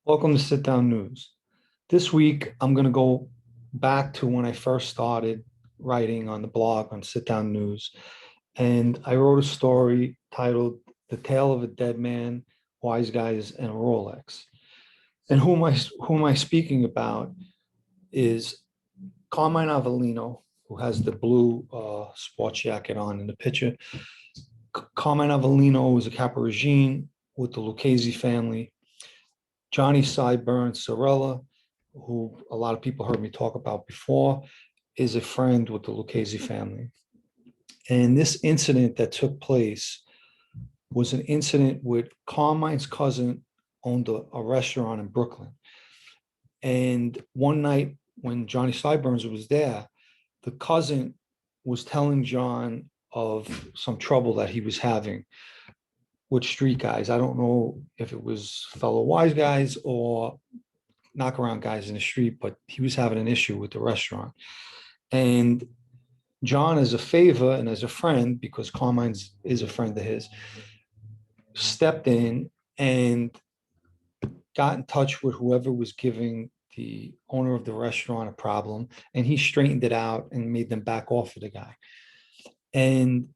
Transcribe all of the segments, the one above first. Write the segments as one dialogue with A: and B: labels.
A: Welcome to Sit Down News. This week, I'm going to go back to when I first started writing on the blog on Sit Down News. And I wrote a story titled The Tale of a Dead Man, Wise Guys, and a Rolex. And who am I speaking about is Carmine Avellino, who has the blue sports jacket on in the picture. Carmine Avellino was a Caparigine with the Lucchese family. Johnny Sideburns, Cerella, who a lot of people heard me talk about before, is a friend with the Lucchese family. And this incident that took place was an incident with Carmine's cousin owned a restaurant in Brooklyn. And one night when Johnny Sideburns was there, the cousin was telling John of some trouble that he was having with street guys. I don't know if it was fellow wise guys or knock around guys in the street, but he was having an issue with the restaurant. And John, as a favor and as a friend, because Carmine is a friend of his, stepped in and got in touch with whoever was giving the owner of the restaurant a problem, and he straightened it out and made them back off of the guy. And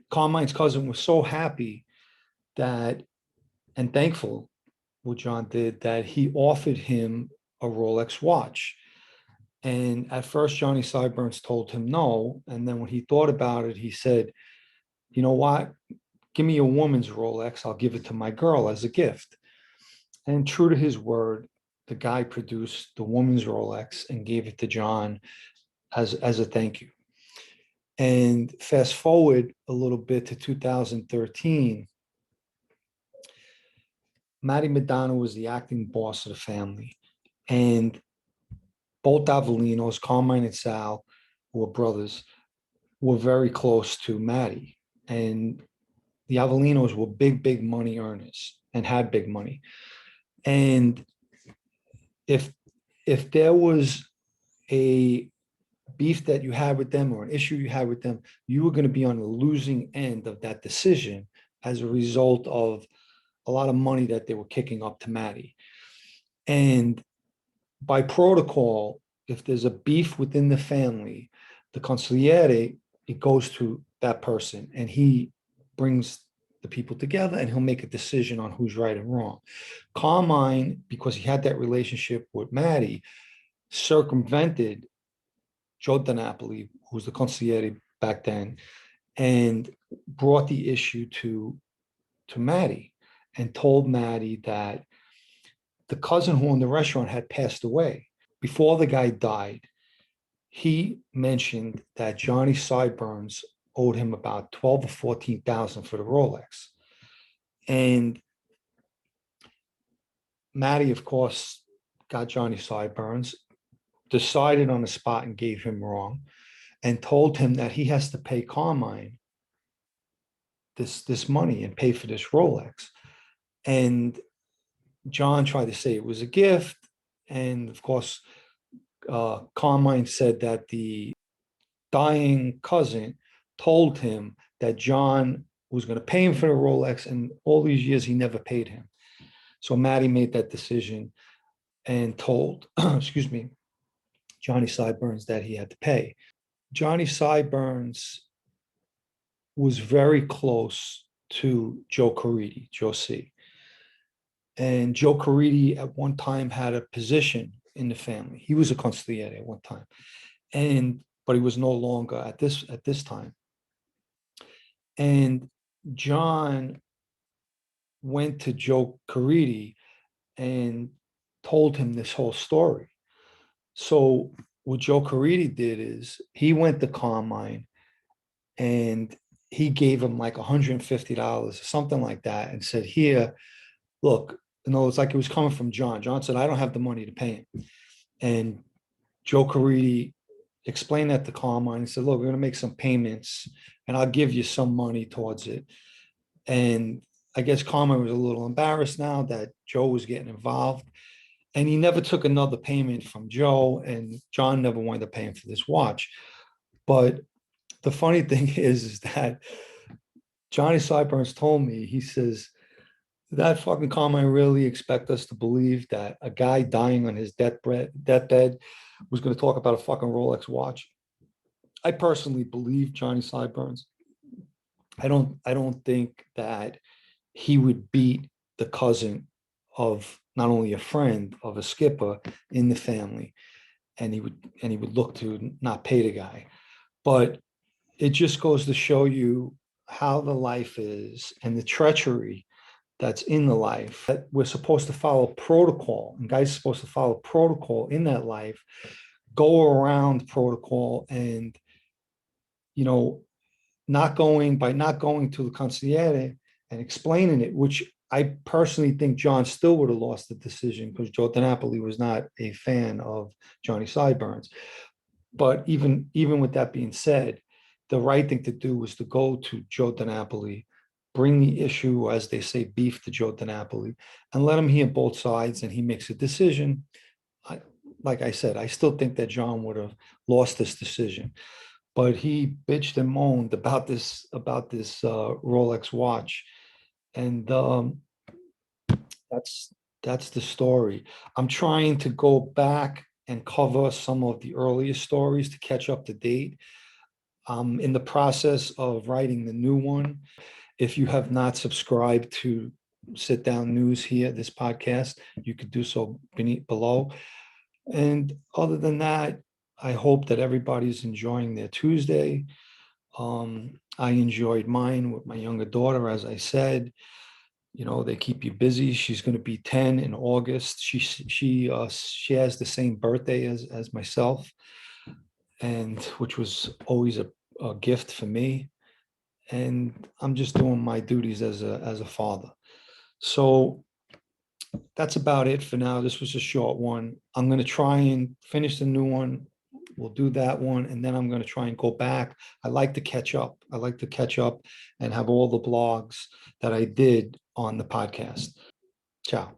A: Carmine's cousin was so happy that and thankful what John did, that he offered him a Rolex watch. And at first, Johnny Sideburns told him no. And then when he thought about it, he said, you know what? Give me a woman's Rolex. I'll give it to my girl as a gift. And true to his word, the guy produced the woman's Rolex and gave it to John as a thank you. And fast forward a little bit to 2013, Matty Madonna was the acting boss of the family. And both Avellinos, Carmine and Sal, who were brothers, were very close to Matty. And the Avellinos were big money earners and had big money. And if there was a beef that you had with them or an issue you had with them, you were going to be on the losing end of that decision as a result of a lot of money that they were kicking up to Matty. And by protocol, if there's a beef within the family, the consigliere, it goes to that person and he brings the people together and he'll make a decision on who's right and wrong. Carmine, because he had that relationship with Matty, circumvented Joe DiNapoli, who was the consigliere back then, and brought the issue to Matty and told Matty that the cousin who owned the restaurant had passed away. Before the guy died, he mentioned that Johnny Sideburns owed him about 12 or 14,000 for the Rolex. And Matty, of course, got Johnny Sideburns, decided on the spot and gave him wrong, and told him that he has to pay Carmine this money and pay for this Rolex. And John tried to say it was a gift. And of course, Carmine said that the dying cousin told him that John was going to pay him for the Rolex, and all these years he never paid him. So Matty made that decision and told, excuse me, Johnny Sideburns that he had to pay. Johnny Sideburns was very close to Joe Caridi, Joe C. And Joe Caridi at one time had a position in the family. He was a consigliere at one time, but he was no longer at this time. And John went to Joe Caridi and told him this whole story. So what Joe Caridi did is he went to Carmine and he gave him like $150 or something like that and said, here, look, it's like it was coming from John. John said, I don't have the money to pay him. And Joe Caridi explained that to Carmine and said, look, we're going to make some payments and I'll give you some money towards it. And I guess Carmine was a little embarrassed now that Joe was getting involved. And he never took another payment from Joe, and John never wanted to pay him for this watch. But the funny thing is that Johnny Sideburns told me, he says, that fucking Carmine really expect us to believe that a guy dying on his deathbed was going to talk about a fucking Rolex watch? I personally believe Johnny Sideburns. I don't think that he would beat the cousin of not only a friend of a skipper in the family, and he would look to not pay the guy. But it just goes to show you how the life is and the treachery that's in the life. That we're supposed to follow protocol, and guys are supposed to follow protocol in that life, go around protocol, and you know, not going to the conciliere and explaining it, which I personally think John still would have lost the decision because Joe DiNapoli was not a fan of Johnny Sideburns. But even with that being said, the right thing to do was to go to Joe DiNapoli, bring the issue, as they say, beef to Joe DiNapoli, and let him hear both sides, and he makes a decision. I, like I said, I still think that John would have lost this decision, but he bitched and moaned about this Rolex watch, and that's that's the story. I'm trying to go back and cover some of the earliest stories to catch up to date. I'm in the process of writing the new one. If you have not subscribed to Sit Down News here, this podcast, you could do so below. And other than that, I hope that everybody's enjoying their Tuesday. I enjoyed mine with my younger daughter, as I said. They keep you busy. She's going to be 10 in August. She has the same birthday as myself, and which was always a gift for me. And I'm just doing my duties as a father. So that's about it for now. This was a short one. I'm going to try and finish the new one. We'll do that one, and then I'm going to try and go back. I like to catch up. I like to catch up and have all the blogs that I did on the podcast. Ciao.